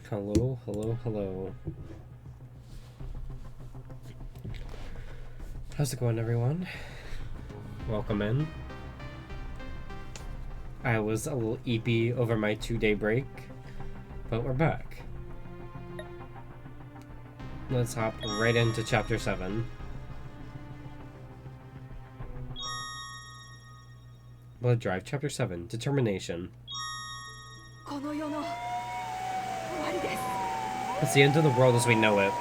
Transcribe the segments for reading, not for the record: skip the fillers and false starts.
Hello, hello, hello. How's it going, everyone? Welcome in. I was a little eepy over my 2-day break, but we're back. Let's hop right into Chapter 7. Blood Drive, Chapter 7, Determination. It's the end of the world as we know it.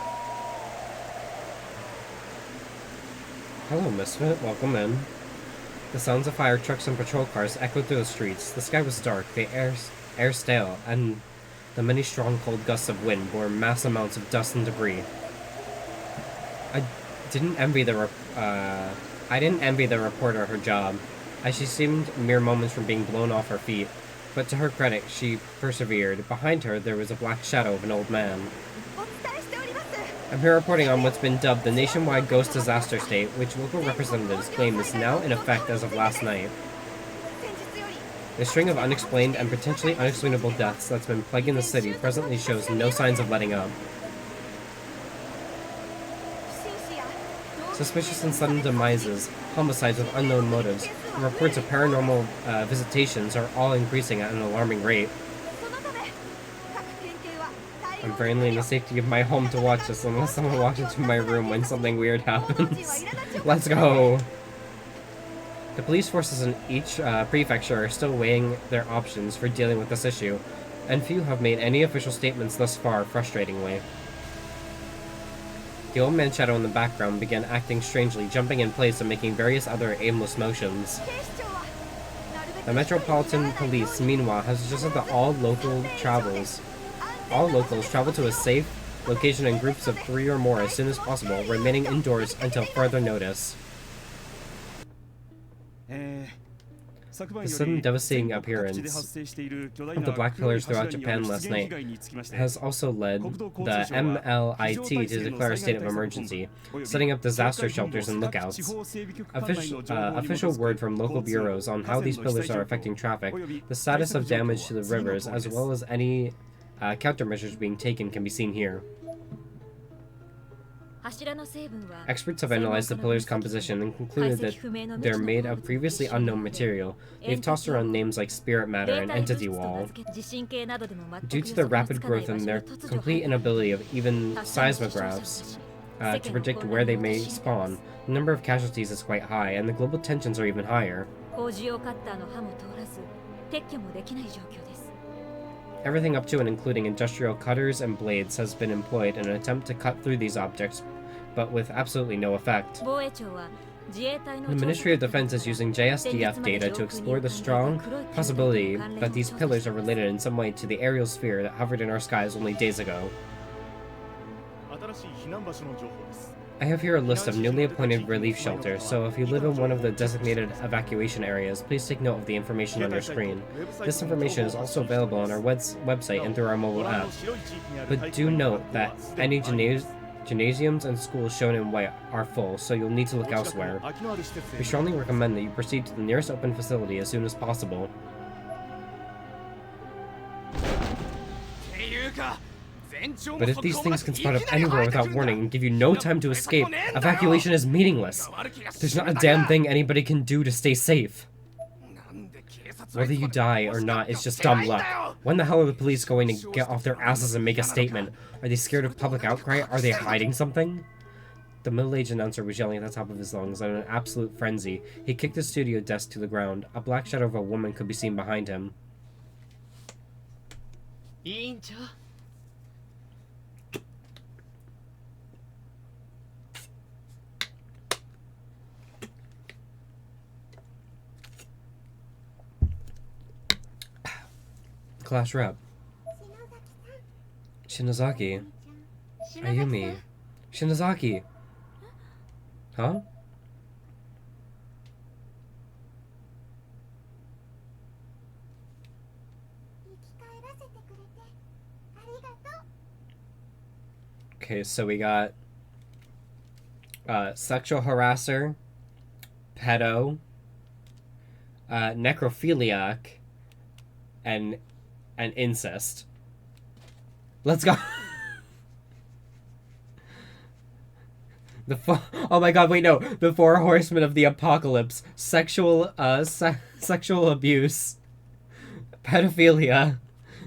Hello, Misfit. Welcome in. The sounds of fire trucks and patrol cars echoed through the streets. The sky was dark, the air stale, and the many strong cold gusts of wind bore mass amounts of dust and debris. I didn't envy the reporter her job, as she seemed mere moments from being blown off her feet. But to her credit, she persevered. Behind her, there was a black shadow of an old man. I'm here reporting on what's been dubbed the nationwide ghost disaster state, which local representatives claim is now in effect as of last night. The string of unexplained and potentially unexplainable deaths that's been plaguing the city presently shows no signs of letting up. Suspicious and sudden demises, homicides with unknown motives, and reports of paranormal visitations are all increasing at an alarming rate. I'm currently in the safety of my home to watch this unless someone walks into my room when something weird happens. Let's go! The police forces in each prefecture are still weighing their options for dealing with this issue, and few have made any official statements thus far, frustratingly. The old man shadow in the background began acting strangely, jumping in place and making various other aimless motions. The Metropolitan Police, meanwhile, has suggested that all locals travel to a safe location in groups of 3 or more as soon as possible, remaining indoors until further notice. The sudden devastating appearance of the black pillars throughout Japan last night has also led the MLIT to declare a state of emergency, setting up disaster shelters and lookouts. Official word from local bureaus on how these pillars are affecting traffic, the status of damage to the rivers, as well as any countermeasures being taken can be seen here. Experts have analyzed the pillar's composition and concluded that they're made of previously unknown material. They've tossed around names like spirit matter and entity wall. Due to their rapid growth and their complete inability of even seismographs to predict where they may spawn, the number of casualties is quite high, and the global tensions are even higher. Everything up to and including industrial cutters and blades has been employed in an attempt to cut through these objects, but with absolutely no effect. The Ministry of Defense is using JSDF data to explore the strong possibility that these pillars are related in some way to the aerial sphere that hovered in our skies only days ago. I have here a list of newly appointed relief shelters, so if you live in one of the designated evacuation areas, please take note of the information on your screen. This information is also available on our website and through our mobile app. But do note that any gymnasiums and schools shown in white are full, so you'll need to look elsewhere. We strongly recommend that you proceed to the nearest open facility as soon as possible. But if these things can spout up anywhere without warning and give you no time to escape, evacuation is meaningless. There's not a damn thing anybody can do to stay safe. Whether you die or not is just dumb luck. When the hell are the police going to get off their asses and make a statement? Are they scared of public outcry? Are they hiding something? The middle-aged announcer was yelling at the top of his lungs in an absolute frenzy. He kicked the studio desk to the ground. A black shadow of a woman could be seen behind him. Class rep. Shinozaki. Ayumi. Shinozaki. Huh? Okay, so we got sexual harasser, pedo, necrophiliac, and incest. Let's go. Oh my god, wait, no. The 4 horsemen of the apocalypse. Sexual abuse, pedophilia,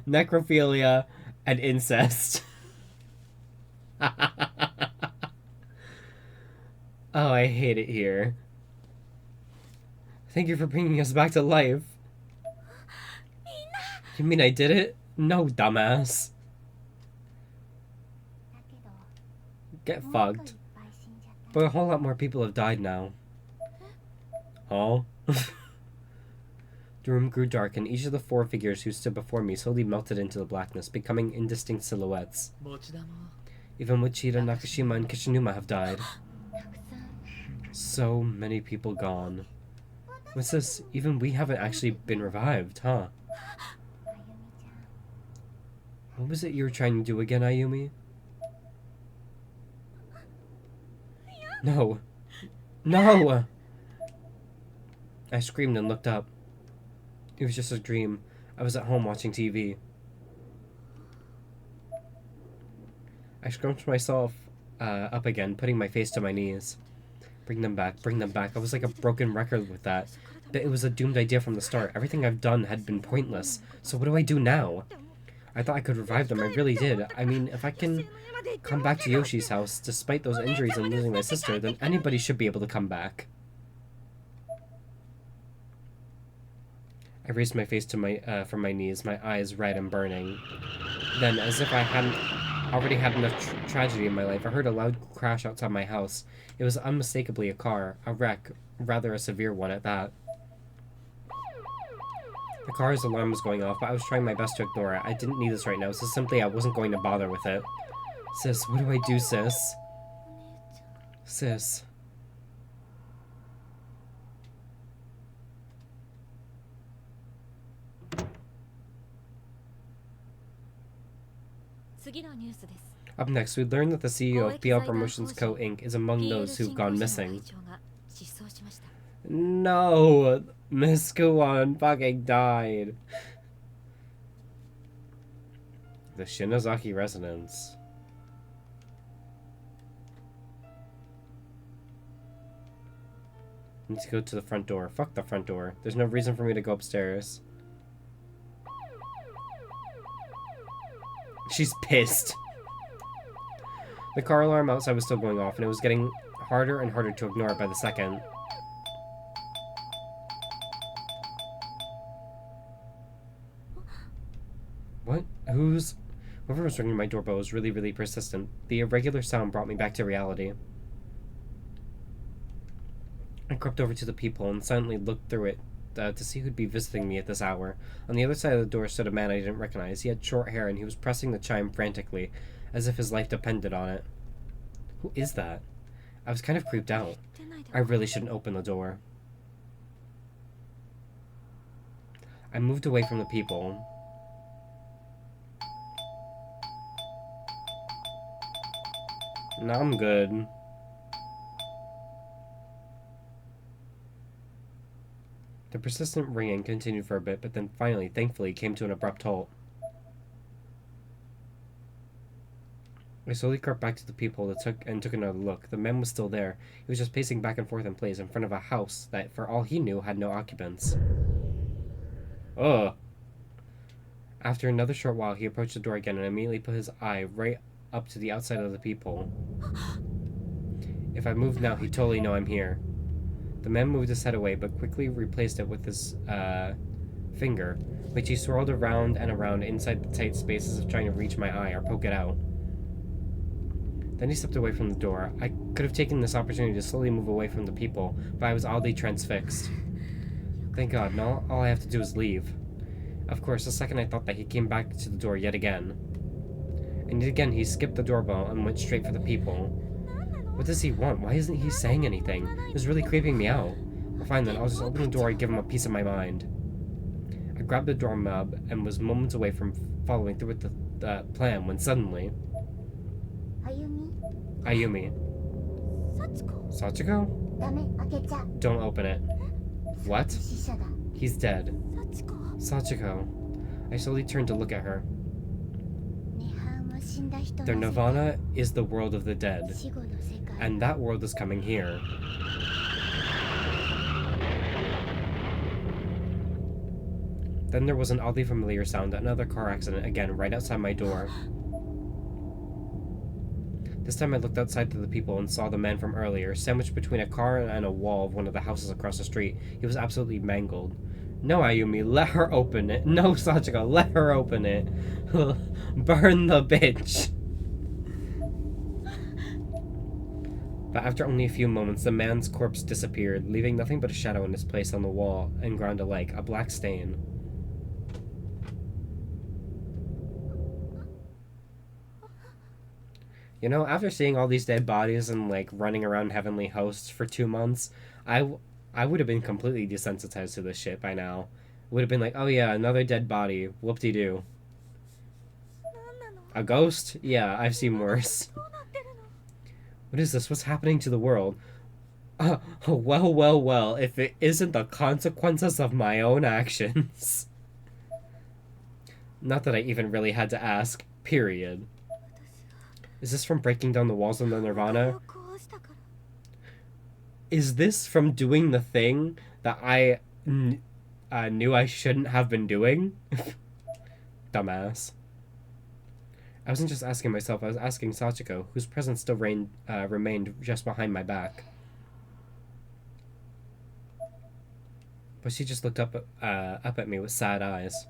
necrophilia, and incest. Oh, I hate it here. Thank you for bringing us back to life. You mean I did it? No, dumbass. Get fucked. But a whole lot more people have died now. Oh? The room grew dark, and each of the 4 figures who stood before me slowly melted into the blackness, becoming indistinct silhouettes. Even Mochida, Nakashima, and Kishinuma have died. So many people gone. What's this? Even we haven't actually been revived, huh? What was it you were trying to do again, Ayumi? No. No! I screamed and looked up. It was just a dream. I was at home watching TV. I scrunched myself up again, putting my face to my knees. Bring them back, bring them back. I was like a broken record with that. But it was a doomed idea from the start. Everything I've done had been pointless. So what do I do now? I thought I could revive them. I really did. I mean, if I can come back to Yoshi's house, despite those injuries and losing my sister, then anybody should be able to come back. I raised my face to my from my knees, my eyes red and burning. Then, as if I hadn't already had enough tragedy in my life, I heard a loud crash outside my house. It was unmistakably a car, a wreck, rather a severe one at that. The car's alarm was going off, but I was trying my best to ignore it. I didn't need this right now, so simply I wasn't going to bother with it. Sis, what do I do, sis? Sis. Up next, we learned that the CEO of BL Promotions Co. Inc. is among those who've gone missing. No! Miss Kuwan fucking died. The Shinozaki residence. I need to go to the front door. Fuck the front door. There's no reason for me to go upstairs. She's pissed. The car alarm outside was still going off, and it was getting harder and harder to ignore it by the second. What? Whoever was ringing my doorbell was really, really persistent. The irregular sound brought me back to reality. I crept over to the peephole and silently looked through it to see who'd be visiting me at this hour. On the other side of the door stood a man I didn't recognize. He had short hair and he was pressing the chime frantically, as if his life depended on it. Who is that? I was kind of creeped out. I really shouldn't open the door. I moved away from the people. No, I'm good. The persistent ringing continued for a bit, but then finally, thankfully, came to an abrupt halt. I slowly crept back to the peephole took another look. The man was still there. He was just pacing back and forth in place in front of a house that, for all he knew, had no occupants. Ugh. After another short while, he approached the door again and immediately put his eye right up to the outside of the peephole. If I move now, he'd totally know I'm here. The man moved his head away, but quickly replaced it with his finger, which he swirled around and around inside the tight spaces of trying to reach my eye or poke it out. Then he stepped away from the door. I could have taken this opportunity to slowly move away from the people, but I was oddly transfixed. Thank God, now all I have to do is leave. Of course, the second I thought that, he came back to the door yet again. And yet again, he skipped the doorbell and went straight for the people. What does he want? Why isn't he saying anything? It's really creeping me out. Well, fine then, I'll just open the door and give him a piece of my mind. I grabbed the doorknob and was moments away from following through with the plan when suddenly... Ayumi. Sachiko? Don't open it. What? He's dead. Sachiko. I slowly turned to look at her. Their nirvana is the world of the dead, and that world is coming here. Then there was an oddly familiar sound, another car accident again, right outside my door. This time I looked outside to the people and saw the man from earlier, sandwiched between a car and a wall of one of the houses across the street. He was absolutely mangled. No, Ayumi, let her open it. No, Sachiko, let her open it. Burn the bitch. But after only a few moments, the man's corpse disappeared, leaving nothing but a shadow in its place on the wall and ground alike, a black stain. You know, after seeing all these dead bodies and, like, running around Heavenly Hosts for 2 months, I would have been completely desensitized to this shit by now. Would have been like, oh yeah, another dead body. Whoop-de-doo. A ghost? Yeah, I've seen worse. What is this? What's happening to the world? Well, if it isn't the consequences of my own actions. Not that I even really had to ask. Period. Is this from breaking down the walls of the Nirvana? Is this from doing the thing that I knew I shouldn't have been doing? Dumbass. I wasn't just asking myself, I was asking Sachiko, whose presence still remained just behind my back. But she just looked up at me with sad eyes.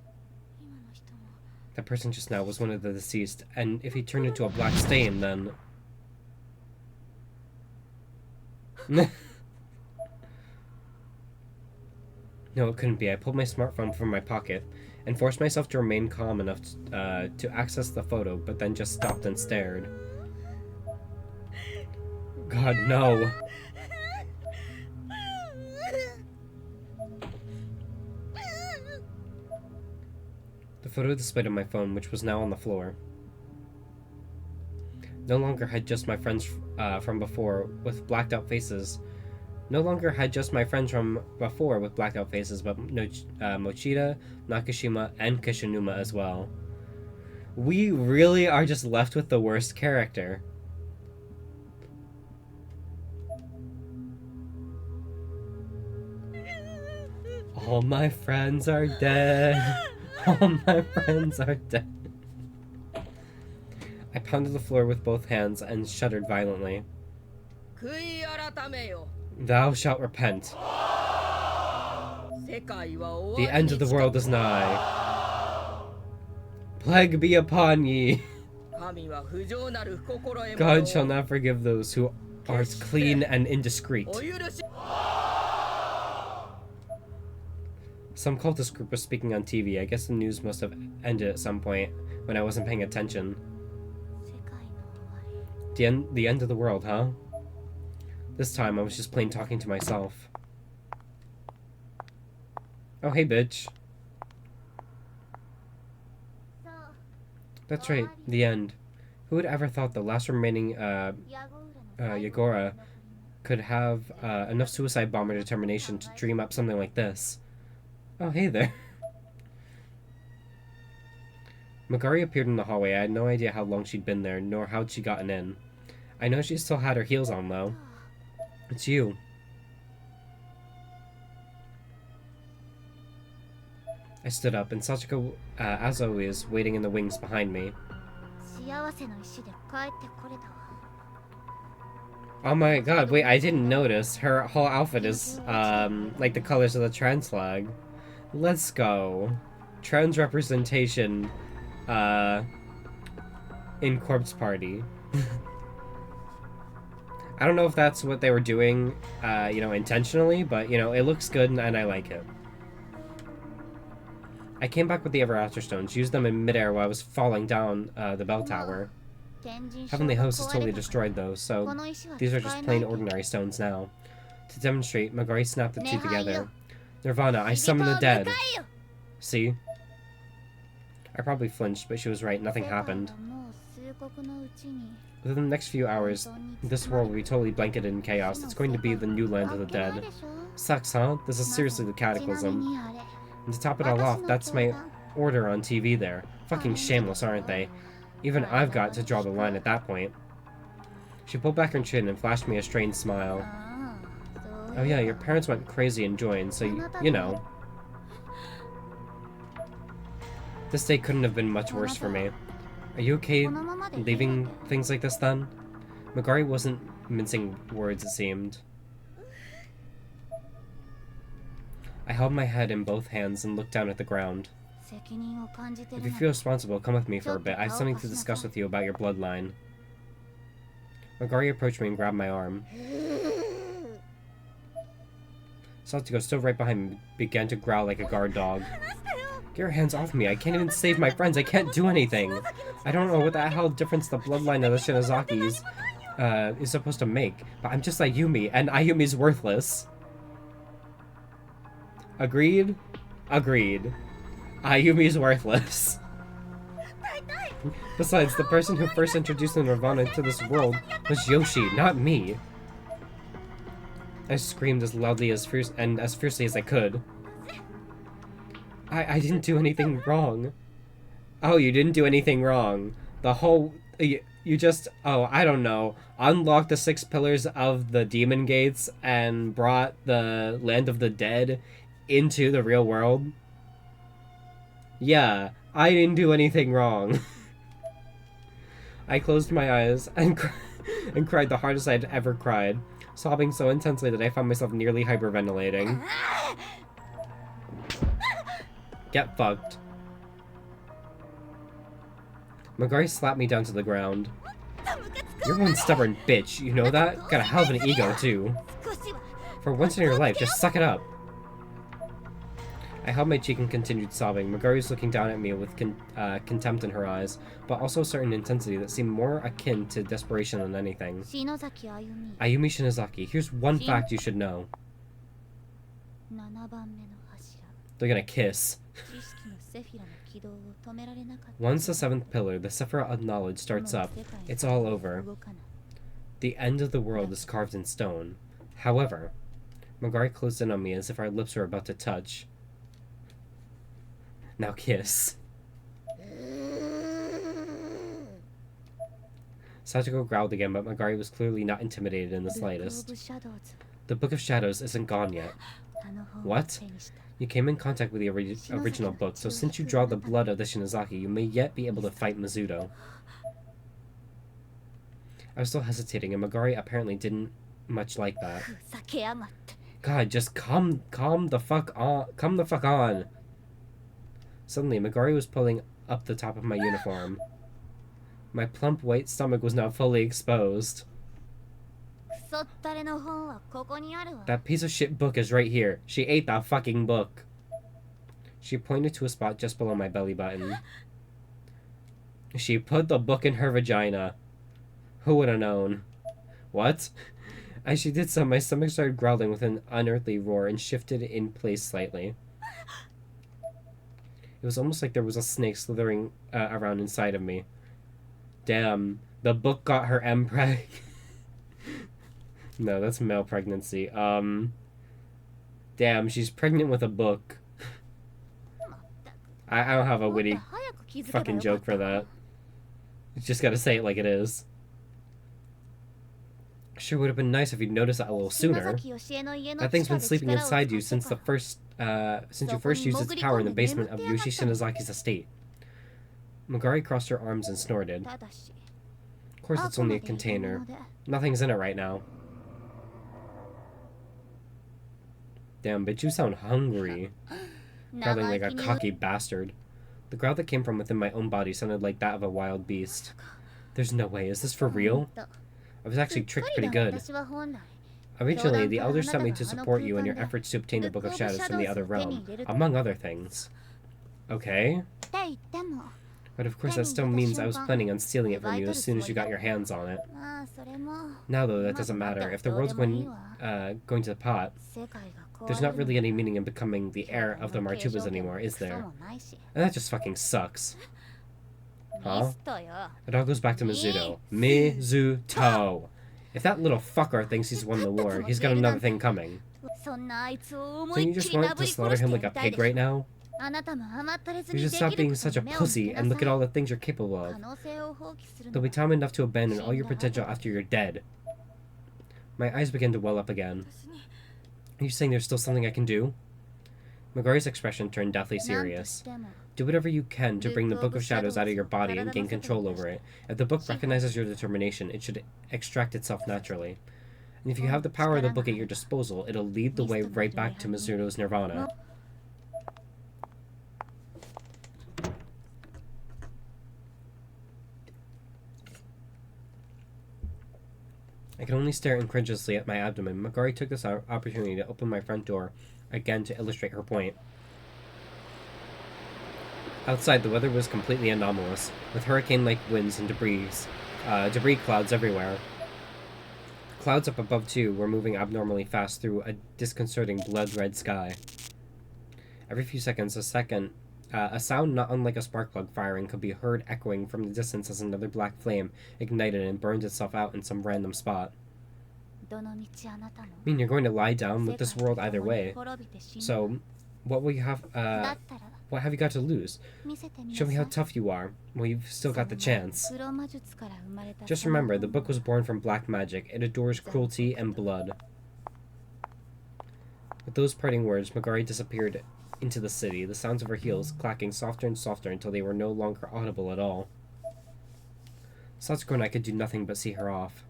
That person just now was one of the deceased, and if he turned into a black stain, then... No, it couldn't be. I pulled my smartphone from my pocket and forced myself to remain calm enough to access the photo, but then just stopped and stared. God, no. The photo displayed on my phone, which was now on the floor, no longer had just my friends from before with blacked out faces. No longer had just my friends from before with blacked out faces, but Mochida, Nakashima, and Kishinuma as well. We really are just left with the worst character. All my friends are dead. All my friends are dead. I pounded the floor with both hands and shuddered violently. Thou shalt repent. The end of the world is nigh. Plague be upon ye. God shall not forgive those who are clean and indiscreet. Some cultist group was speaking on TV. I guess the news must have ended at some point when I wasn't paying attention. The end of the world, huh? This time I was just plain talking to myself. Oh, hey, bitch. That's right, the end. Who would ever thought the last remaining Yagura could have enough suicide bomber determination to dream up something like this? Oh, hey there. Magari appeared in the hallway. I had no idea how long she'd been there, nor how'd she gotten in. I know she still had her heels on, though. It's you. I stood up, and Sachiko, as always, waiting in the wings behind me. Oh my god, wait, I didn't notice. Her whole outfit is, like the colors of the trans flag. Let's go. Trans representation, in Corpse Party. I don't know if that's what they were doing, you know, intentionally, but, you know, it looks good and I like it. I came back with the Ever After Stones, used them in midair while I was falling down the bell tower. Heavenly Host is totally destroyed though, so these are just plain ordinary stones now. To demonstrate, Magari snapped the two together. Nirvana, I summon the dead. See? I probably flinched, but she was right, nothing happened. Within the next few hours, this world will be totally blanketed in chaos. It's going to be the new land of the dead. Sucks, huh? This is seriously the cataclysm. And to top it all off, that's my order on TV there. Fucking shameless, aren't they? Even I've got to draw the line at that point. She pulled back her chin and flashed me a strained smile. Oh yeah, your parents went crazy and joined, so you know. This day couldn't have been much worse for me. Are you okay leaving things like this then? Megari wasn't mincing words, it seemed. I held my head in both hands and looked down at the ground. If you feel responsible, come with me for a bit. I have something to discuss with you about your bloodline. Megari approached me and grabbed my arm. Satsuko, still right behind me, began to growl like a guard dog. Get your hands off me. I can't even save my friends. I can't do anything. I don't know what the hell difference the bloodline of the Shinozakis is supposed to make, but I'm just Ayumi, and Ayumi's worthless. Agreed? Agreed. Ayumi's worthless. Besides, the person who first introduced the Nirvana to this world was Yoshi, not me. I screamed as loudly as fiercely as I could. I didn't do anything wrong. Oh, you didn't do anything wrong. The whole... You just... Oh, I don't know. Unlocked the 6 pillars of the demon gates and brought the land of the dead into the real world? Yeah, I didn't do anything wrong. I closed my eyes and cried the hardest I'd ever cried, sobbing so intensely that I found myself nearly hyperventilating. Get fucked. Megari slapped me down to the ground. You're one stubborn bitch, you know that? Got a hell of an ego, too. For once in your life, just suck it up. I held my cheek and continued sobbing. Megari was looking down at me with contempt in her eyes, but also a certain intensity that seemed more akin to desperation than anything. Ayumi Shinozaki, here's one fact you should know. They're gonna kiss. Once the 7th pillar, the Sephira of Knowledge, starts up, it's all over. The end of the world is carved in stone. However, Megari closed in on me as if our lips were about to touch. Now kiss. Satsuko growled again, but Megari was clearly not intimidated in the slightest. The Book of Shadows isn't gone yet. What? You came in contact with the original book, so since you draw the blood of the Shinozaki, you may yet be able to fight Mizuto. I was still hesitating, and Megari apparently didn't much like that. God, just come the fuck on. Suddenly, Megari was pulling up the top of my uniform. My plump white stomach was now fully exposed. That piece of shit book is right here. She ate that fucking book. She pointed to a spot just below my belly button. She put the book in her vagina. Who would have known? What? As she did so, my stomach started growling with an unearthly roar and shifted in place slightly. It was almost like there was a snake slithering around inside of me. Damn, the book got her M-preg. No, that's male pregnancy. Damn, she's pregnant with a book. I don't have a witty fucking joke for that. You just gotta say it like it is. Sure would have been nice if you'd noticed that a little sooner. That thing's been sleeping inside you since you first used its power in the basement of Yoshi Shinozaki's estate. Megari crossed her arms and snorted. Of course it's only a container. Nothing's in it right now. Damn, bitch, you sound hungry. Growling like a cocky bastard. The growl that came from within my own body sounded like that of a wild beast. There's no way, is this for real? I was actually tricked pretty good. Originally, the elders sent me to support you in your efforts to obtain the Book of Shadows from the other realm, among other things. Okay. But of course that still means I was planning on stealing it from you as soon as you got your hands on it. Now though, that doesn't matter. If the world's going to the pot, there's not really any meaning in becoming the heir of the Martubas anymore, is there? And that just fucking sucks. Huh? It all goes back to Mizuto. Mizuto! If that little fucker thinks he's won the war, he's got another thing coming. Don't you just want to slaughter him like a pig right now? You should stop being such a pussy and look at all the things you're capable of. There'll be time enough to abandon all your potential after you're dead. My eyes began to well up again. Are you saying there's still something I can do? Megari's expression turned deathly serious. Do whatever you can to bring the Book of Shadows out of your body and gain control over it. If the book recognizes your determination, it should extract itself naturally. And if you have the power of the book at your disposal, it'll lead the way right back to Mizuno's nirvana. I could only stare incredulously at my abdomen. Megari took this opportunity to open my front door again to illustrate her point. Outside, the weather was completely anomalous, with hurricane-like winds and debris clouds everywhere. Clouds up above, too, were moving abnormally fast through a disconcerting blood-red sky. Every few seconds, a sound not unlike a spark plug firing could be heard echoing from the distance as another black flame ignited and burned itself out in some random spot. I mean, you're going to lie down with this world either way. So, what will you have, what have you got to lose? Show me how tough you are. Well, you've still got the chance. Just remember, the book was born from black magic. It adores cruelty and blood. With those parting words, Megari disappeared into the city, the sounds of her heels clacking softer and softer until they were no longer audible at all. Satsuko and I could do nothing but see her off.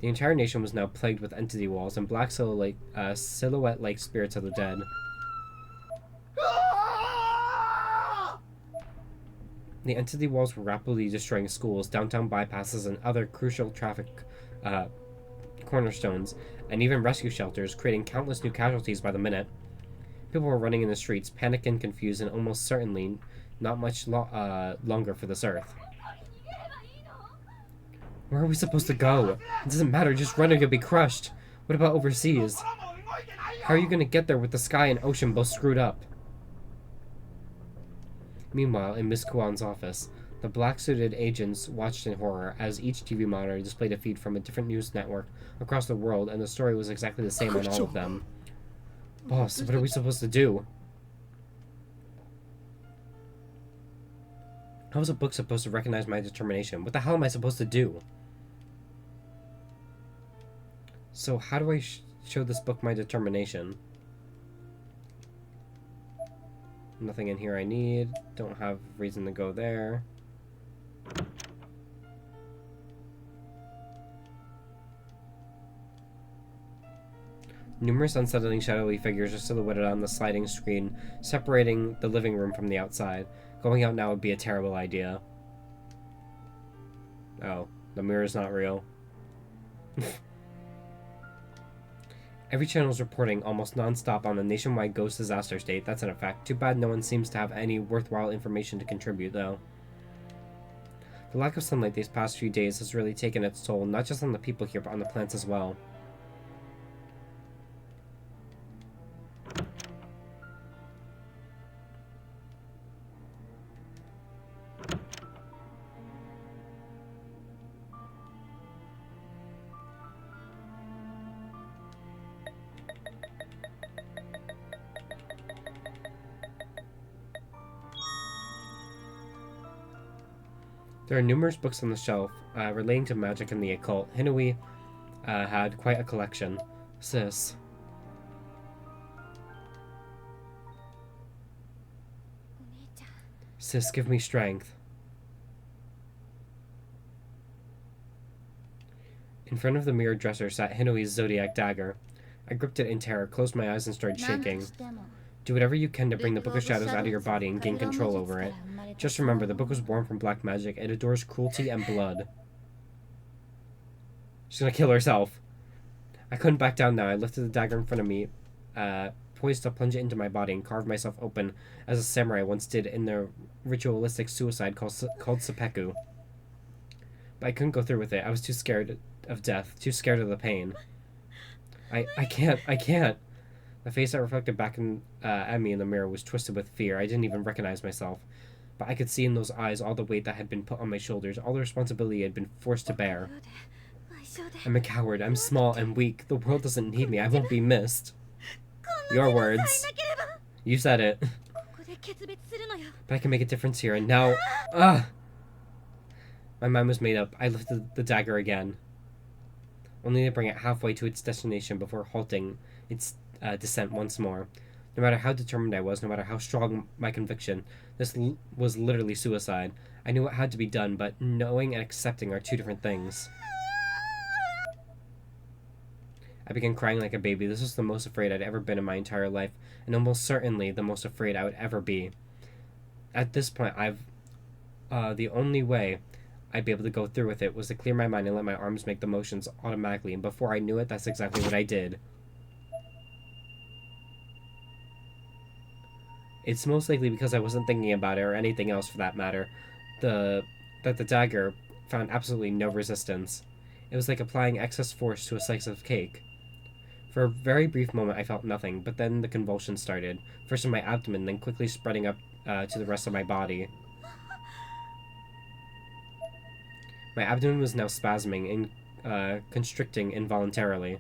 The entire nation was now plagued with entity walls and black silhouette-like spirits of the dead. The entity walls were rapidly destroying schools, downtown bypasses, and other crucial traffic cornerstones, and even rescue shelters, creating countless new casualties by the minute. People were running in the streets, panicked and confused, and almost certainly not much longer for this earth. Where are we supposed to go? It doesn't matter, just run or you'll be crushed. What about overseas? How are you going to get there with the sky and ocean both screwed up? Meanwhile, in Miss Kuan's office, the black-suited agents watched in horror as each TV monitor displayed a feed from a different news network across the world, and the story was exactly the same on all of them. Boss, what are we supposed to do? How is a book supposed to recognize my determination? What the hell am I supposed to do? So how do I show this book my determination? Nothing in here I need. Don't have reason to go there. Numerous unsettling shadowy figures are silhouetted on the sliding screen, separating the living room from the outside. Going out now would be a terrible idea. Oh, the mirror's not real. Every channel is reporting almost non-stop on the nationwide ghost disaster state. That's an effect. Too bad no one seems to have any worthwhile information to contribute, though. The lack of sunlight these past few days has really taken its toll, not just on the people here, but on the plants as well. There are numerous books on the shelf relating to magic and the occult. Hinui had quite a collection. Sis. Sis, give me strength. In front of the mirrored dresser sat Hinui's zodiac dagger. I gripped it in terror, closed my eyes, and started shaking. Do whatever you can to bring the Book of Shadows out of your body and gain control over it. Just remember, the book was born from black magic. It adores cruelty and blood. She's gonna kill herself. I couldn't back down now. I lifted the dagger in front of me, poised to plunge it into my body and carve myself open as a samurai once did in the ritualistic suicide called seppuku. But I couldn't go through with it. I was too scared of death, too scared of the pain. I can't. The face that reflected back at me in the mirror was twisted with fear. I didn't even recognize myself. But I could see in those eyes all the weight that had been put on my shoulders, all the responsibility I had been forced to bear. I'm a coward. I'm small and weak. The world doesn't need me. I won't be missed. Your words. You said it. But I can make a difference here, and now... My mind was made up. I lifted the dagger again, only to bring it halfway to its destination before halting its descent once more. No matter how determined I was, no matter how strong my conviction, this was literally suicide. I knew what had to be done, but knowing and accepting are two different things. I began crying like a baby. This was the most afraid I'd ever been in my entire life, and almost certainly the most afraid I would ever be. At this point, the only way I'd be able to go through with it was to clear my mind and let my arms make the motions automatically, and before I knew it, that's exactly what I did. It's most likely because I wasn't thinking about it, or anything else for that matter, that the dagger found absolutely no resistance. It was like applying excess force to a slice of cake. For a very brief moment I felt nothing, but then the convulsions started, first in my abdomen, then quickly spreading up to the rest of my body. My abdomen was now spasming and constricting involuntarily.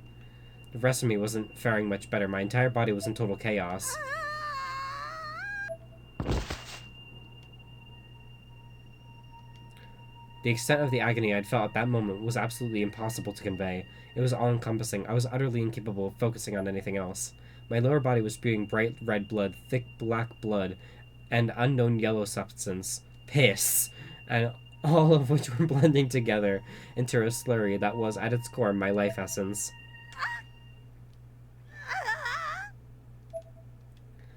The rest of me wasn't faring much better. My entire body was in total chaos. The extent of the agony I'd felt at that moment was absolutely impossible to convey. It was all-encompassing. I was utterly incapable of focusing on anything else. My lower body was spewing bright red blood, thick black blood, and unknown yellow substance. Piss! And all of which were blending together into a slurry that was, at its core, my life essence.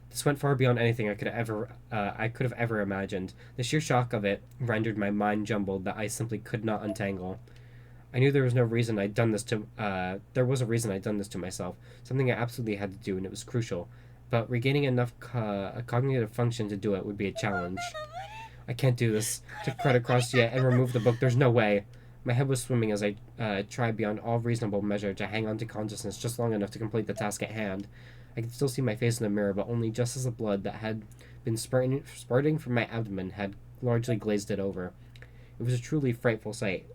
This went far beyond anything I could have ever imagined. The sheer shock of it rendered my mind jumbled that I simply could not untangle. I knew there was no reason I'd done this to, there was a reason I'd done this to myself, something I absolutely had to do, and it was crucial. But regaining enough cognitive function to do it would be a challenge. I can't do this. To cut across yet and remove the book, there's no way. My head was swimming as I tried beyond all reasonable measure to hang on to consciousness just long enough to complete the task at hand. I could still see my face in the mirror, but only just as the blood that had been spurting from my abdomen had largely glazed it over. It was a truly frightful sight,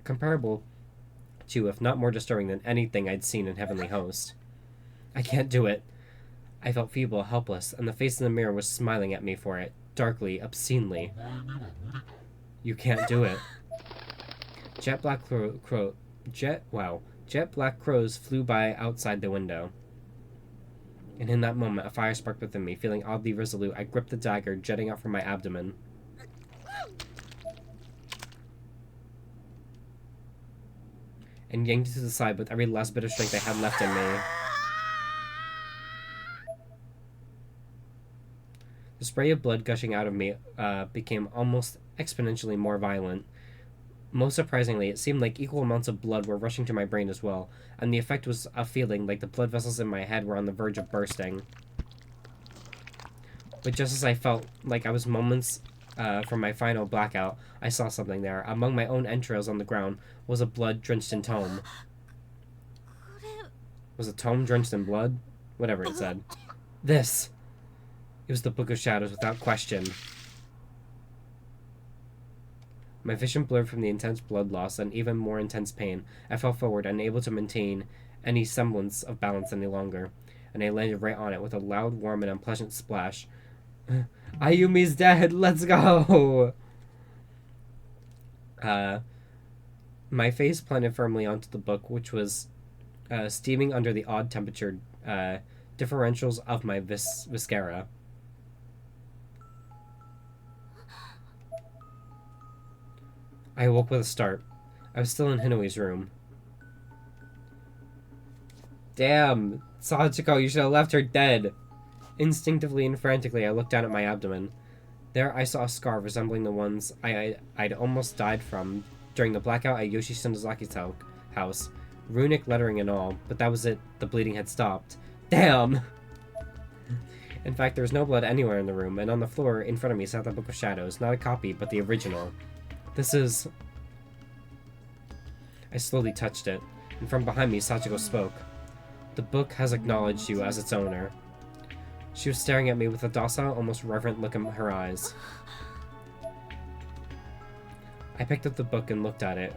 comparable to, if not more disturbing than anything I'd seen in Heavenly Host. I can't do it. I felt feeble, helpless, and the face in the mirror was smiling at me for it, darkly, obscenely. You can't do it. Jet black crows flew by outside the window. And in that moment, a fire sparked within me. Feeling oddly resolute, I gripped the dagger jutting out from my abdomen. And yanked it to the side with every last bit of strength I had left in me. The spray of blood gushing out of me became almost exponentially more violent. Most surprisingly, it seemed like equal amounts of blood were rushing to my brain as well, and the effect was a feeling like the blood vessels in my head were on the verge of bursting. But just as I felt like I was moments from my final blackout, I saw something there. Among my own entrails on the ground was a blood-drenched tome. Was a tome drenched in blood? Whatever it said. This! It was the Book of Shadows, without question. My vision blurred from the intense blood loss and even more intense pain. I fell forward, unable to maintain any semblance of balance any longer, and I landed right on it with a loud, warm, and unpleasant splash. Ayumi's dead! Let's go! My face planted firmly onto the book, which was steaming under the odd temperature differentials of my viscera. I awoke with a start. I was still in Hinoi's room. Damn! Sachiko, you should have left her dead! Instinctively and frantically, I looked down at my abdomen. There I saw a scar resembling the ones I'd almost died from during the blackout at Yoshi Shinozaki's house. Runic lettering and all, but that was it. The bleeding had stopped. Damn! In fact, there was no blood anywhere in the room, and on the floor in front of me sat the Book of Shadows. Not a copy, but the original. This is... I slowly touched it, and from behind me, Sachiko spoke. The book has acknowledged you as its owner. She was staring at me with a docile, almost reverent look in her eyes. I picked up the book and looked at it,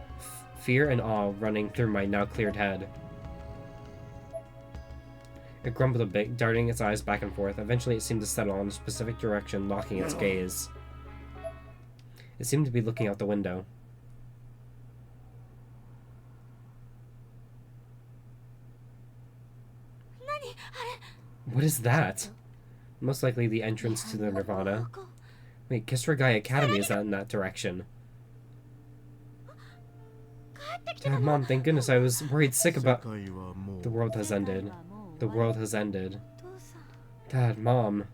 fear and awe running through my now cleared head. It grumbled a bit, darting its eyes back and forth. Eventually it seemed to settle in a specific direction, locking its gaze. It seemed to be looking out the window. What is that? Most likely the entrance to the Nirvana. Wait, Kisaragi Academy is in that direction. Dad, Mom, thank goodness, I was worried sick about... The world has ended. The world has ended. Dad, Mom.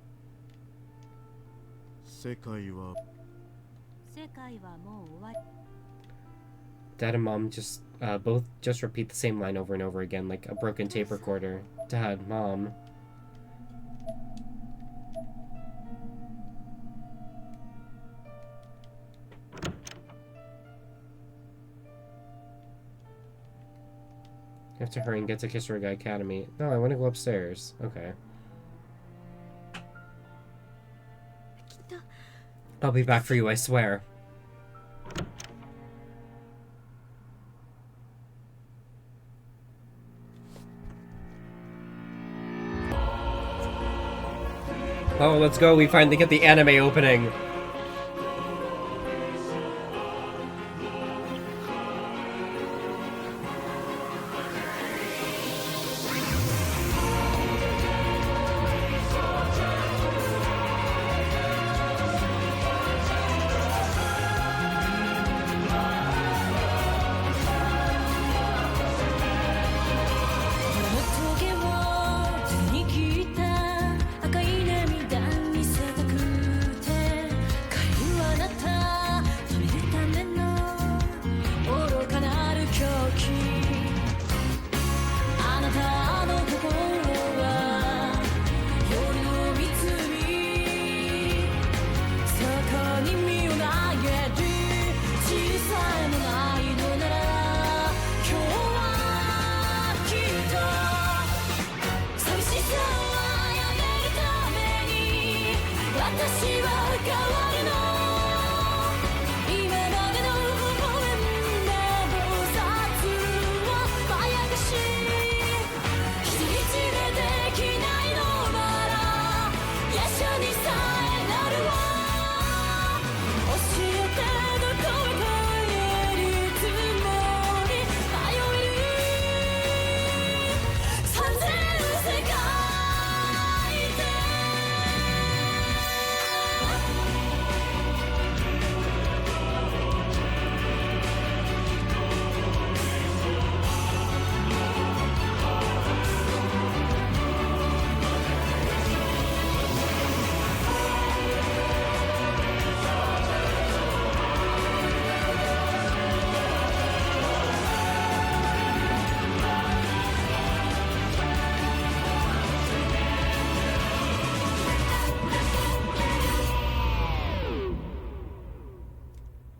Dad and Mom just, both just repeat the same line over and over again, like a broken tape recorder. Dad, Mom. I have to hurry and get to Kisaragi Academy. No, I want to go upstairs. Okay. I'll be back for you, I swear. Oh, let's go. We finally get the anime opening.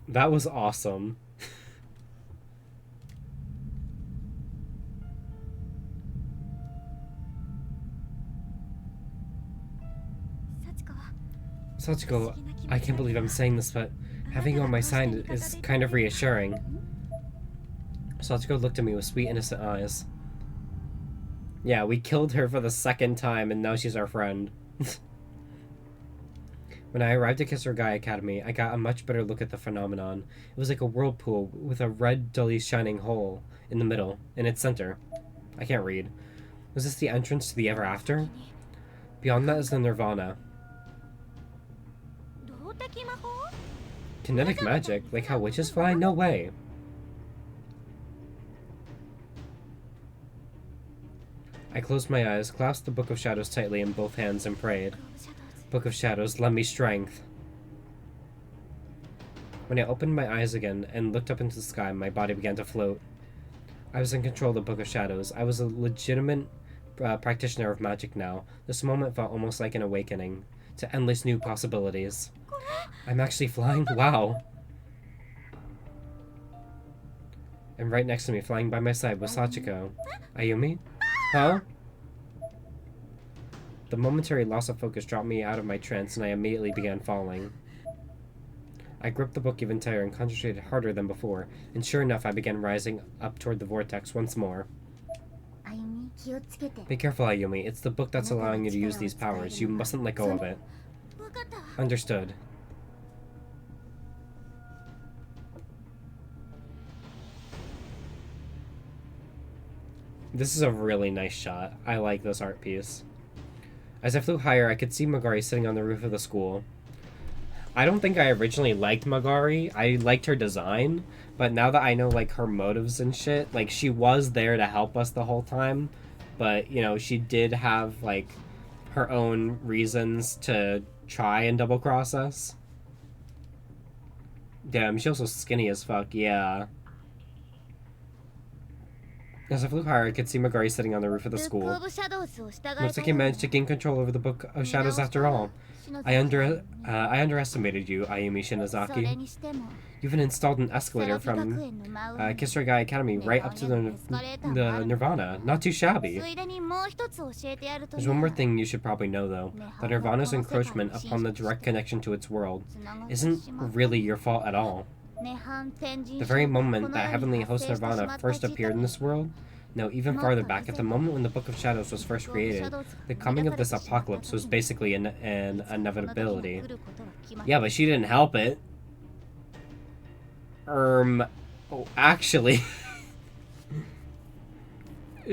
That was awesome. Sachiko, I can't believe I'm saying this, but having you on my side is kind of reassuring. Sachiko looked at me with sweet, innocent eyes. Yeah, we killed her for the second time, and now she's our friend. When I arrived at Kisaragi Academy, I got a much better look at the phenomenon. It was like a whirlpool with a red, dully shining hole in the middle, in its center. I can't read. Was this the entrance to the Ever After? Beyond that is the Nirvana. Kinetic magic? Like how witches fly? No way. I closed my eyes, clasped the Book of Shadows tightly in both hands, and prayed. Book of Shadows, lend me strength. When I opened my eyes again and looked up into the sky, my body began to float. I was in control of the Book of Shadows. I was a legitimate practitioner of magic now. This moment felt almost like an awakening to endless new possibilities. I'm actually flying? Wow. And right next to me, flying by my side, was Sachiko. Ayumi? Huh? The momentary loss of focus dropped me out of my trance, and I immediately began falling. I gripped the book even tighter and concentrated harder than before, and sure enough, I began rising up toward the vortex once more. Be careful, Ayumi. It's the book that's allowing you to use these powers. You mustn't let go of it. Understood. This is a really nice shot. I like this art piece. As I flew higher, I could see Magari sitting on the roof of the school. I don't think I originally liked Magari. I liked her design, but now that I know, like, her motives and shit, like, she was there to help us the whole time, but, you know, she did have, like, her own reasons to try and double-cross us. Damn, she's also skinny as fuck, yeah. As I flew higher, I could see Magari sitting on the roof of the school. Looks like you managed to gain control over the Book of Shadows after all. I underestimated you, Ayumi Shinozaki. You've been installed an escalator from Kisaragi Academy right up to the Nirvana. Not too shabby. There's one more thing you should probably know, though. That Nirvana's encroachment upon the direct connection to its world isn't really your fault at all. The very moment that Heavenly Host Nirvana first appeared in this world, no, even farther back, at the moment when the Book of Shadows was first created, the coming of this apocalypse was basically an inevitability. Yeah, but she didn't help it. Oh, actually,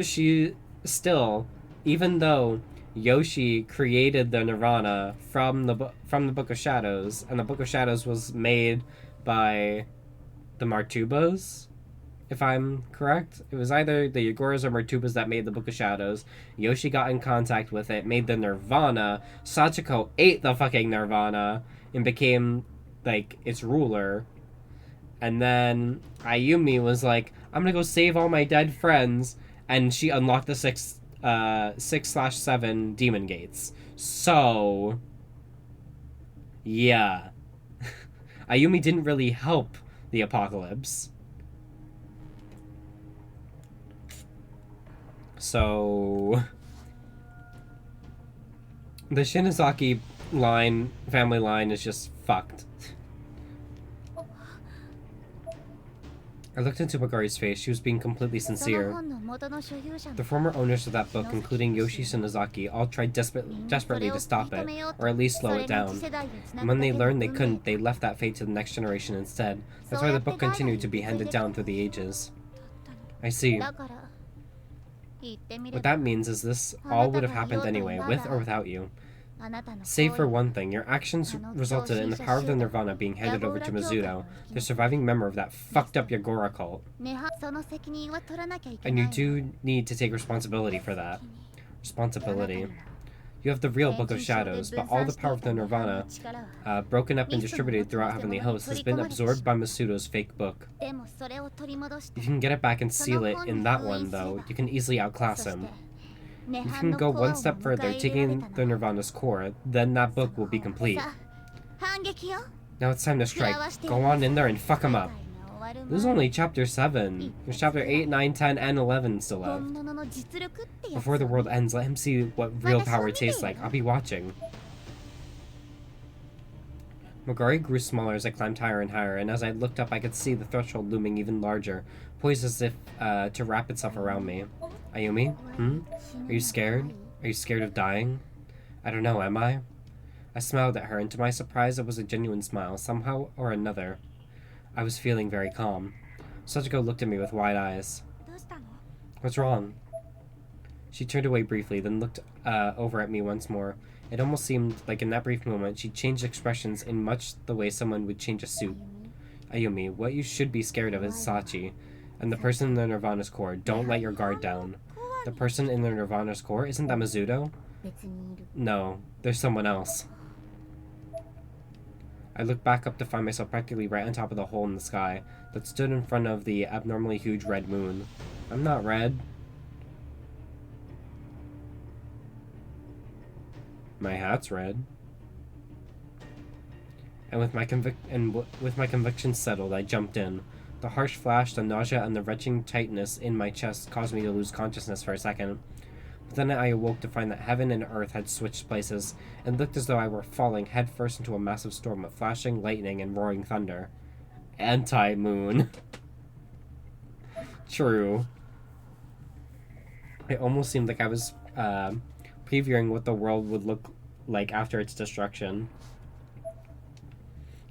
she still, even though Yoshi created the Nirvana from the Book of Shadows, and the Book of Shadows was made by the Martubas, if I'm correct. It was either the Yagoras or Martubas that made the Book of Shadows. Yoshi got in contact with it, made the Nirvana. Sachiko ate the fucking Nirvana and became, like, its ruler. And then Ayumi was like, I'm gonna go save all my dead friends, and she unlocked the 6/7 demon gates. So, yeah. Ayumi didn't really help the apocalypse. So, the Shinozaki family line is just fucked. I looked into Magari's face. She was being completely sincere. The former owners of that book, including Yoshi Shinozaki, all tried desperately to stop it, or at least slow it down. And when they learned they couldn't, they left that fate to the next generation instead. That's why the book continued to be handed down through the ages. I see. What that means is this all would have happened anyway, with or without you. Save for one thing, your actions resulted in the power of the Nirvana being handed over to Mizuto, the surviving member of that fucked up Yagora cult. And you do need to take responsibility for that. Responsibility. You have the real Book of Shadows, but all the power of the Nirvana, broken up and distributed throughout Heavenly Hosts, has been absorbed by Masuto's fake book. If you can get it back and seal it in that one, though, you can easily outclass him. If you can go one step further, taking the Nirvana's core, then that book will be complete. Now it's time to strike. Go on in there and fuck him up. This is only chapter 7. There's chapter 8, 9, 10, and 11 still left. Before the world ends, let him see what real power tastes like. I'll be watching. Magari grew smaller as I climbed higher and higher, and as I looked up I could see the threshold looming even larger, poised as if to wrap itself around me. Ayumi? Are you scared? Are you scared of dying? I don't know, am I? I smiled at her, and to my surprise it was a genuine smile, somehow or another. I was feeling very calm. Sachiko looked at me with wide eyes. What's wrong? She turned away briefly, then looked over at me once more. It almost seemed like in that brief moment she changed expressions in much the way someone would change a suit. Ayumi, what you should be scared of is Sachi, and the person in the Nirvana's core. Don't let your guard down. The person in the Nirvana's core? Isn't that Mizuto? No, there's someone else. I looked back up to find myself practically right on top of the hole in the sky that stood in front of the abnormally huge red moon. I'm not red. My hat's red. And with my conviction settled, I jumped in. The harsh flash, the nausea, and the retching tightness in my chest caused me to lose consciousness for a second. But then I awoke to find that heaven and earth had switched places, and looked as though I were falling headfirst into a massive storm of flashing lightning and roaring thunder. Anti-moon. True. It almost seemed like I was previewing what the world would look like after its destruction.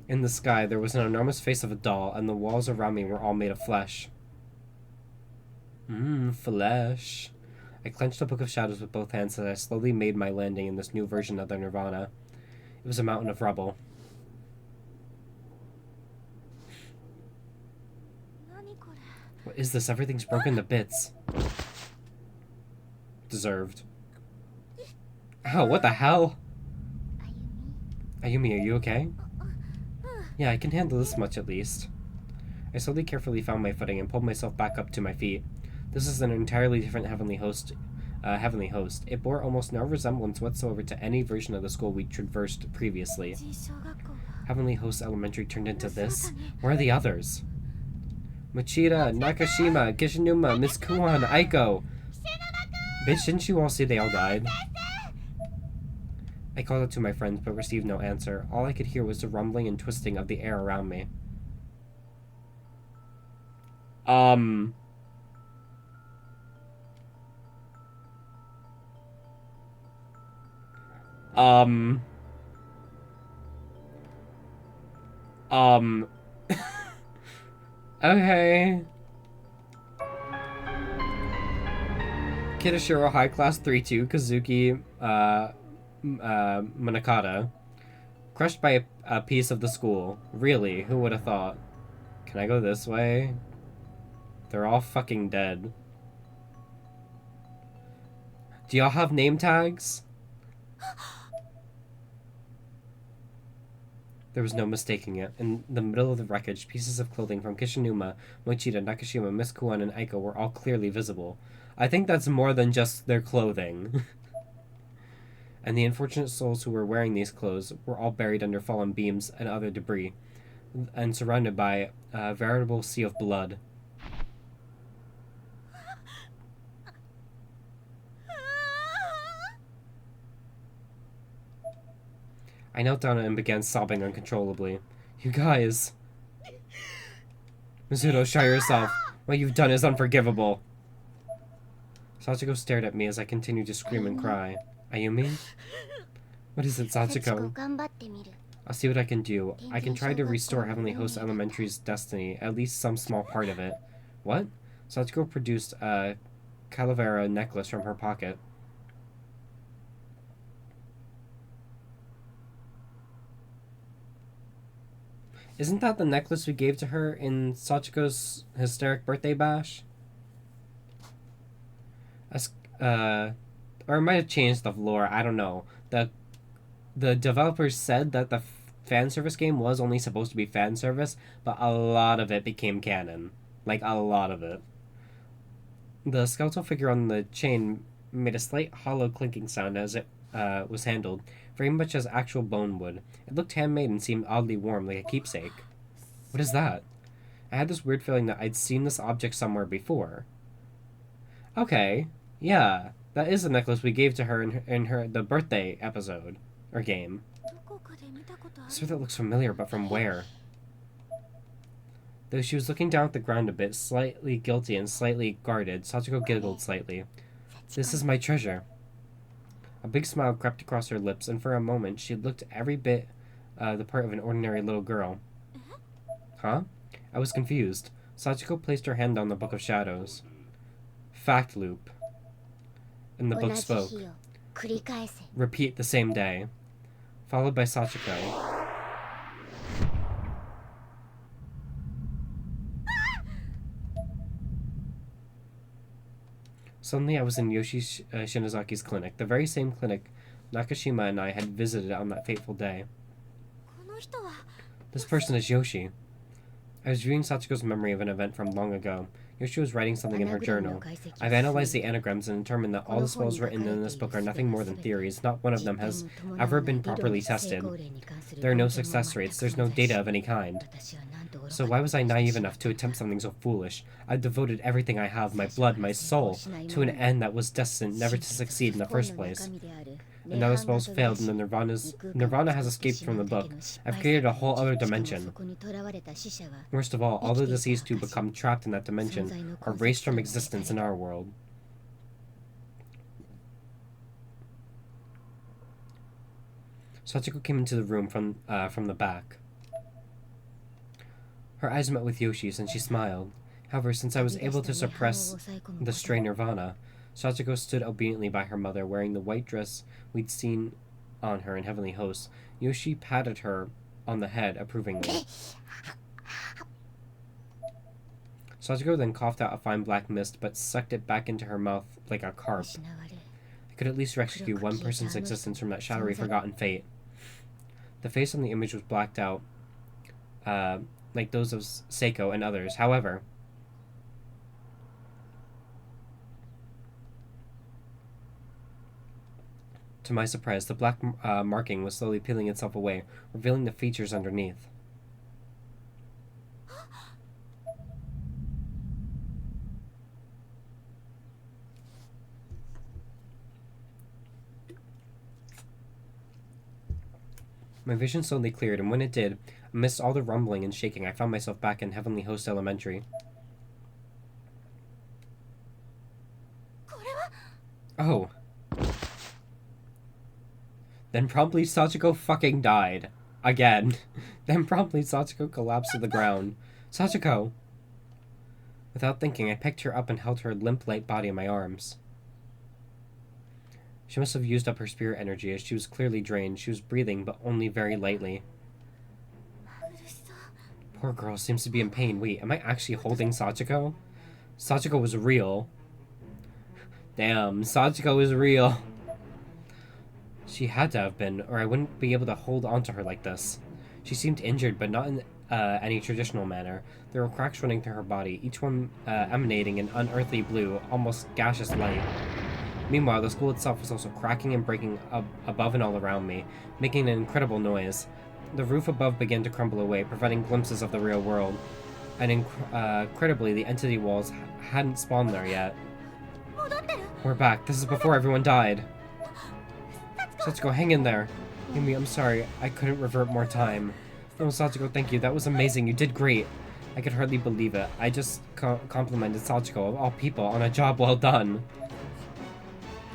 In the sky, there was an enormous face of a doll, and the walls around me were all made of flesh. Flesh. I clenched the Book of Shadows with both hands as I slowly made my landing in this new version of the Nirvana. It was a mountain of rubble. What is this? Everything's broken to bits. Deserved. Ow, what the hell? Ayumi, are you okay? Yeah, I can handle this much at least. I slowly, carefully found my footing and pulled myself back up to my feet. This is an entirely different heavenly host. It bore almost no resemblance whatsoever to any version of the school we traversed previously. Heavenly Host Elementary turned into this? Where are the others? Mochida, Nakashima, Kishinuma, Miss Kuan, Aiko! Bitch, didn't you all see they all died? I called out to my friends, but received no answer. All I could hear was the rumbling and twisting of the air around me. Okay. Kidashiro High Class 3-2, Kazuki, Manakata. Crushed by a piece of the school. Really, who would have thought? Can I go this way? They're all fucking dead. Do y'all have name tags? There was no mistaking it. In the middle of the wreckage, pieces of clothing from Kishinuma, Mochida, Nakashima, Miss Kuan, and Aiko were all clearly visible. I think that's more than just their clothing. And the unfortunate souls who were wearing these clothes were all buried under fallen beams and other debris, and surrounded by a veritable sea of blood. I knelt down and began sobbing uncontrollably. You guys. Mizuno, show yourself. What you've done is unforgivable. Sachiko stared at me as I continued to scream and cry. Ayumi? What is it, Sachiko? I'll see what I can do. I can try to restore Heavenly Host Elementary's destiny, at least some small part of it. What? Sachiko produced a calavera necklace from her pocket. Isn't that the necklace we gave to her in Sachiko's hysteric birthday bash? Or it might have changed the lore, I don't know. The developers said that the fan service game was only supposed to be fan service, but a lot of it became canon. Like, a lot of it. The skeletal figure on the chain made a slight hollow clinking sound as it was handled, very much as actual bone would. It looked handmade and seemed oddly warm, like a keepsake. What is that? I had this weird feeling that I'd seen this object somewhere before. Okay, yeah, that is the necklace we gave to her in the birthday episode, or game. I swear that looks familiar, but from where? Though she was looking down at the ground a bit, slightly guilty and slightly guarded, Sachiko giggled slightly. This is my treasure. A big smile crept across her lips, and for a moment she looked every bit the part of an ordinary little girl. Huh? I was confused. Sachiko placed her hand on the Book of Shadows. Fact loop. And the book spoke. Repeat the same day. Followed by Sachiko. Suddenly I was in Yoshi Shinazaki's clinic, the very same clinic Nakashima and I had visited on that fateful day. This person is Yoshi. I was viewing Sachiko's memory of an event from long ago. Yoshi was writing something in her journal. I've analyzed the anagrams and determined that all the spells written in this book are nothing more than theories. Not one of them has ever been properly tested. There are no success rates. There's no data of any kind. So why was I naive enough to attempt something so foolish? I devoted everything I have, my blood, my soul, to an end that was destined never to succeed in the first place. And now the spells failed and Nirvana has escaped from the book. I've created a whole other dimension. Worst of all the deceased who become trapped in that dimension are erased from existence in our world. Sachiko came into the room from the back. Her eyes met with Yoshi's and she smiled. However, since I was able to suppress the stray nirvana, Sachiko stood obediently by her mother, wearing the white dress we'd seen on her in Heavenly Hosts. Yoshi patted her on the head approvingly. Sachiko then coughed out a fine black mist, but sucked it back into her mouth like a carp. I could at least rescue one person's existence from that shadowy forgotten fate. The face on the image was blacked out, like those of Seiko and others. However, to my surprise, the black marking was slowly peeling itself away, revealing the features underneath. My vision slowly cleared, and when it did, amidst all the rumbling and shaking, I found myself back in Heavenly Host Elementary. Oh. Then promptly Sachiko fucking died. Again. Then promptly Sachiko collapsed to the ground. Sachiko! Without thinking, I picked her up and held her limp, light body in my arms. She must have used up her spirit energy, as she was clearly drained. She was breathing, but only very lightly. Poor girl seems to be in pain. Wait, am I actually holding Sachiko? Sachiko was real. Damn, Sachiko is real. She had to have been, or I wouldn't be able to hold onto her like this. She seemed injured, but not in any traditional manner. There were cracks running through her body, each one emanating an unearthly blue, almost gaseous light. Meanwhile, the school itself was also cracking and breaking above and all around me, making an incredible noise. The roof above began to crumble away, preventing glimpses of the real world. And incredibly, the entity walls hadn't spawned there yet. We're back. This is before everyone died. Sachiko, hang in there. Yumi, I'm sorry. I couldn't revert more time. No, Sachiko, thank you. That was amazing. You did great. I could hardly believe it. I just complimented Sachiko, of all people, on a job well done.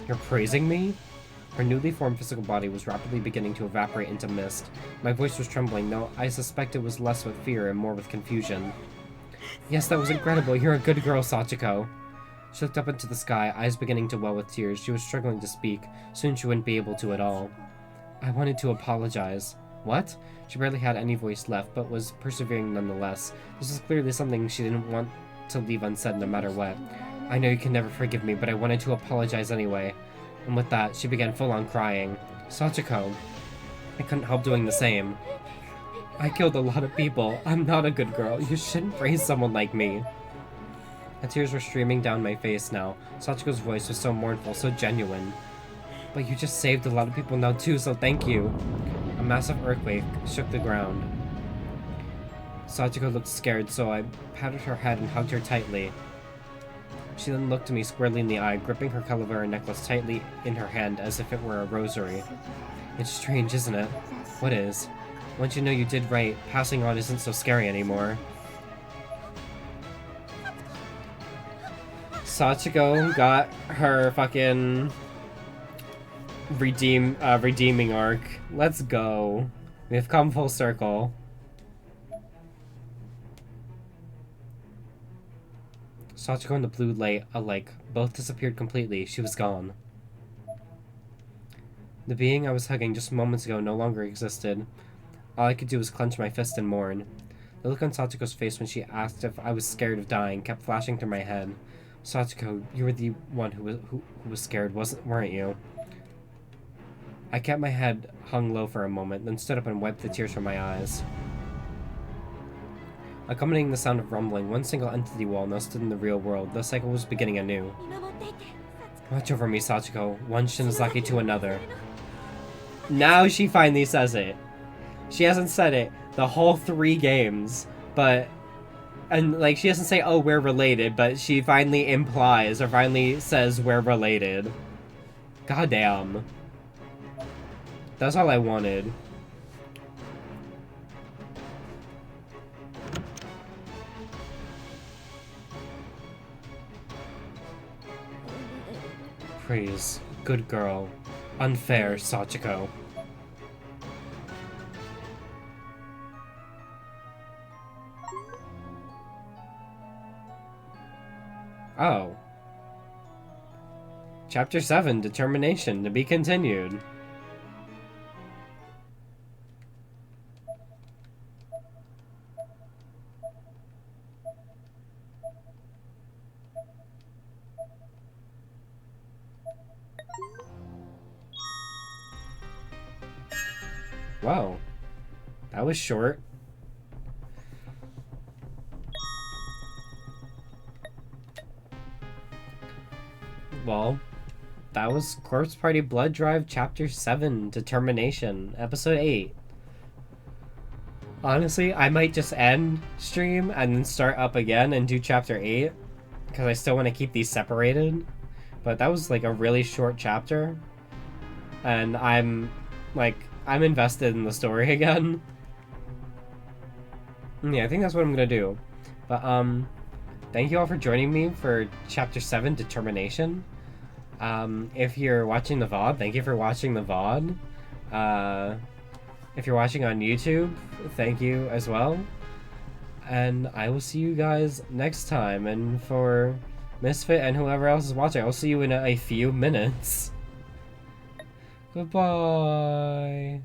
You're praising me? Her newly formed physical body was rapidly beginning to evaporate into mist. My voice was trembling, though I suspect it was less with fear and more with confusion. Yes, that was incredible. You're a good girl, Sachiko. She looked up into the sky, eyes beginning to well with tears. She was struggling to speak. Soon she wouldn't be able to at all. I wanted to apologize. What? She barely had any voice left, but was persevering nonetheless. This was clearly something she didn't want to leave unsaid no matter what. I know you can never forgive me, but I wanted to apologize anyway. And with that, she began full-on crying. Sachiko, I couldn't help doing the same. I killed a lot of people. I'm not a good girl. You shouldn't praise someone like me. The tears were streaming down my face now. Sachiko's voice was so mournful, so genuine. But you just saved a lot of people now too, so thank you. A massive earthquake shook the ground. Sachiko looked scared, so I patted her head and hugged her tightly. She then looked me squarely in the eye, gripping her calavera necklace tightly in her hand as if it were a rosary. It's strange, isn't it? What is? Once you know you did right, passing on isn't so scary anymore. Sachiko got her fucking redeeming arc. Let's go. We've come full circle. Sachiko and the blue light alike both disappeared completely. She was gone. The being I was hugging just moments ago no longer existed. All I could do was clench my fist and mourn. The look on Sachiko's face when she asked if I was scared of dying kept flashing through my head. Sachiko, you were the one who was scared, weren't you? I kept my head hung low for a moment, then stood up and wiped the tears from my eyes. Accompanying the sound of rumbling, one single entity wall now stood in the real world. The cycle was beginning anew. Watch over me, Sachiko. One Shinozaki to another. Now she finally says it. She hasn't said it the whole 3 games, but... And, like, she doesn't say, oh, we're related, but she finally implies, or finally says we're related. Goddamn. That's all I wanted. Praise. Good girl. Unfair, Sachiko. Chapter 7, Determination, to be continued. Wow. That was short. Well, that was Corpse Party Blood Drive Chapter 7, Determination, Episode 8. Honestly, I might just end stream and then start up again and do Chapter 8, because I still want to keep these separated. But that was like a really short chapter, and I'm invested in the story again. Yeah, I think that's what I'm gonna do. But thank you all for joining me for Chapter 7, Determination. If you're watching the VOD, thank you for watching the VOD. If you're watching on YouTube, thank you as well. And I will see you guys next time. And for Misfit and whoever else is watching, I'll see you in a few minutes. Goodbye.